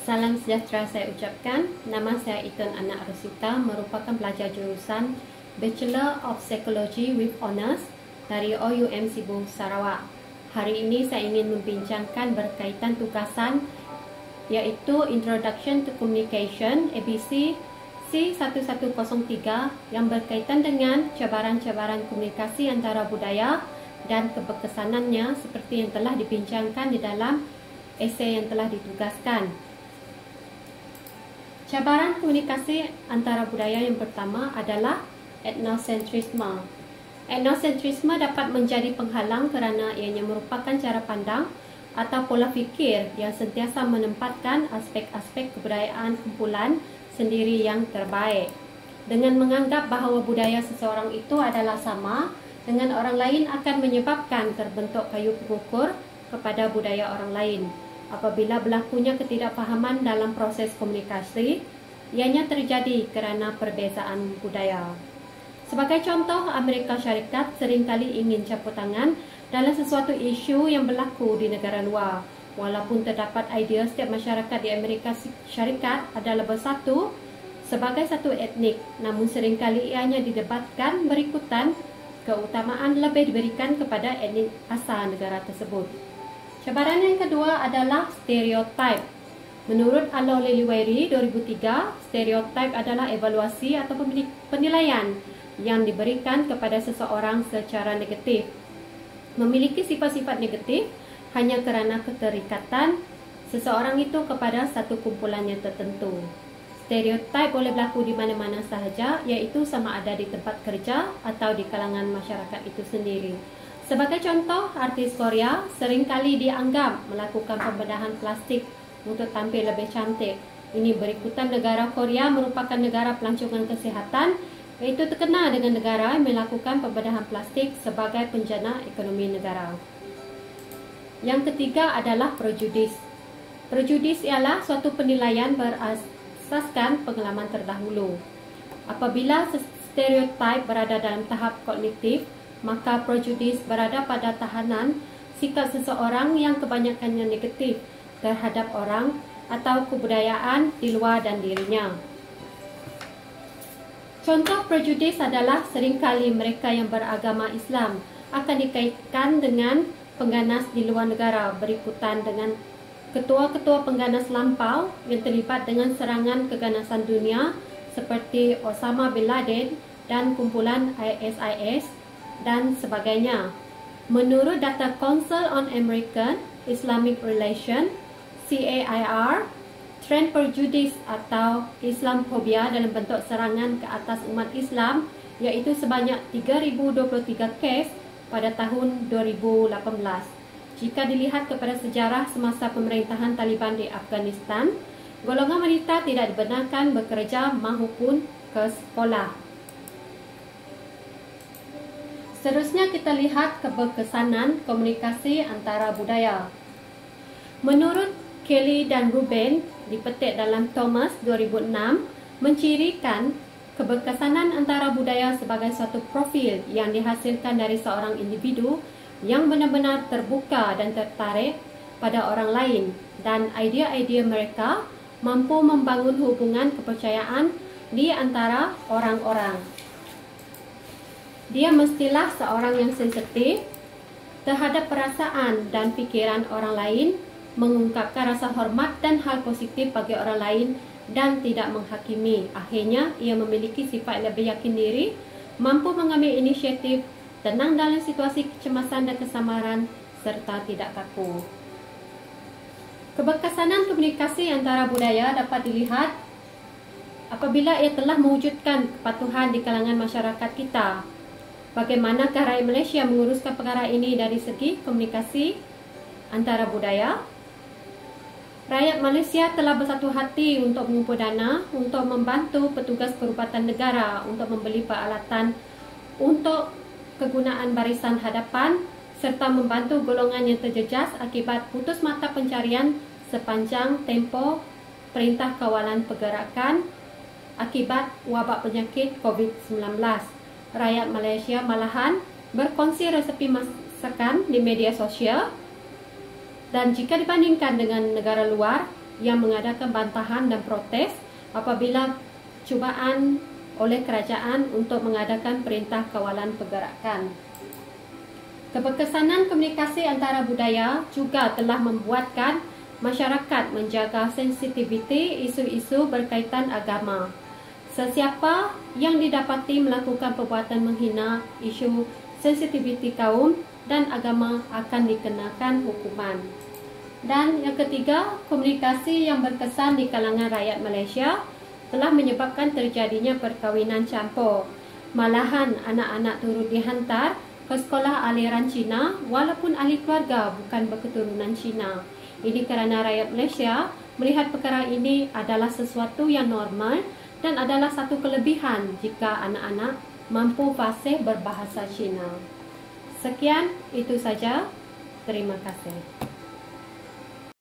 Salam sejahtera saya ucapkan. Nama saya Itun Anak Rosita, merupakan pelajar jurusan Bachelor of Psychology with Honours dari OUM Sibu, Sarawak. Hari ini saya ingin membincangkan berkaitan tugasan iaitu Introduction to Communication ABC C1103 yang berkaitan dengan cabaran-cabaran komunikasi antara budaya dan keberkesanannya seperti yang telah dibincangkan di dalam esei yang telah ditugaskan. Cabaran komunikasi antara budaya yang pertama adalah etnosentrisme. Etnosentrisme dapat menjadi penghalang kerana ianya merupakan cara pandang atau pola fikir yang sentiasa menempatkan aspek-aspek kebudayaan kumpulan sendiri yang terbaik. Dengan menganggap bahawa budaya seseorang itu adalah sama dengan orang lain akan menyebabkan terbentuk kayu pengukur kepada budaya orang lain. Apabila berlakunya ketidakfahaman dalam proses komunikasi, ianya terjadi kerana perbezaan budaya. Sebagai contoh, Amerika Syarikat seringkali ingin campur tangan dalam sesuatu isu yang berlaku di negara luar. Walaupun terdapat idea setiap masyarakat di Amerika Syarikat adalah bersatu sebagai satu etnik, namun seringkali ianya didebatkan berikutan keutamaan lebih diberikan kepada etnik asal negara tersebut. Cabaran yang kedua adalah stereotip. Menurut Aloh Liliweri 2003, stereotip adalah evaluasi atau penilaian yang diberikan kepada seseorang secara negatif. Memiliki sifat-sifat negatif hanya kerana keterikatan seseorang itu kepada satu kumpulan yang tertentu. Stereotip boleh berlaku di mana-mana sahaja, iaitu sama ada di tempat kerja atau di kalangan masyarakat itu sendiri. Sebagai contoh, artis Korea seringkali dianggap melakukan pembedahan plastik untuk tampil lebih cantik. Ini berikutan negara Korea merupakan negara pelancongan kesihatan, iaitu terkenal dengan negara yang melakukan pembedahan plastik sebagai penjana ekonomi negara. Yang ketiga adalah prejudis. Prejudis ialah suatu penilaian berasaskan pengalaman terdahulu. Apabila stereotip berada dalam tahap kognitif, maka prejudis berada pada tahanan sikap seseorang yang kebanyakannya negatif terhadap orang atau kebudayaan di luar dan dirinya. Contoh prejudis adalah seringkali mereka yang beragama Islam akan dikaitkan dengan pengganas di luar negara berikutan dengan ketua-ketua pengganas lampau yang terlibat dengan serangan keganasan dunia seperti Osama bin Laden dan kumpulan ISIS dan sebagainya. Menurut data Council on American Islamic Relations (CAIR), trend prejudis atau Islamophobia dalam bentuk serangan ke atas umat Islam iaitu sebanyak 3,023 kes pada tahun 2018. Jika dilihat kepada sejarah semasa pemerintahan Taliban di Afghanistan, golongan wanita tidak dibenarkan bekerja maupun ke sekolah. Seterusnya kita lihat keberkesanan komunikasi antara budaya. Menurut Kelly dan Ruben, dipetik dalam Thomas 2006, mencirikan keberkesanan antara budaya sebagai suatu profil yang dihasilkan dari seorang individu yang benar-benar terbuka dan tertarik pada orang lain dan idea-idea mereka mampu membangun hubungan kepercayaan di antara orang-orang. Dia mestilah seorang yang sensitif terhadap perasaan dan fikiran orang lain, mengungkapkan rasa hormat dan hal positif bagi orang lain dan tidak menghakimi. Akhirnya, ia memiliki sifat lebih yakin diri, mampu mengambil inisiatif, tenang dalam situasi kecemasan dan kesamaran, serta tidak kaku. Keberkesanan komunikasi antara budaya dapat dilihat apabila ia telah mewujudkan kepatuhan di kalangan masyarakat kita. Bagaimanakah rakyat Malaysia menguruskan perkara ini dari segi komunikasi antara budaya? Rakyat Malaysia telah bersatu hati untuk mengumpul dana untuk membantu petugas perubatan negara untuk membeli peralatan untuk kegunaan barisan hadapan serta membantu golongan yang terjejas akibat putus mata pencarian sepanjang tempoh Perintah Kawalan Pergerakan akibat wabak penyakit COVID-19. Rakyat Malaysia malahan berkongsi resepi masakan di media sosial Dan jika dibandingkan dengan negara luar, yang mengadakan bantahan dan protes apabila cubaan oleh kerajaan untuk mengadakan perintah kawalan pergerakan. Keberkesanan komunikasi antara budaya juga telah membuatkan masyarakat menjaga sensitiviti isu-isu berkaitan agama. Sesiapa yang didapati melakukan perbuatan menghina isu sensitiviti kaum dan agama akan dikenakan hukuman. Dan yang ketiga, komunikasi yang berkesan di kalangan rakyat Malaysia telah menyebabkan terjadinya perkahwinan campur. Malahan anak-anak turut dihantar ke sekolah aliran Cina walaupun ahli keluarga bukan berketurunan Cina. Ini kerana rakyat Malaysia melihat perkara ini adalah sesuatu yang normal dan adalah satu kelebihan jika anak-anak mampu fasih berbahasa Cina. Sekian, itu saja. Terima kasih.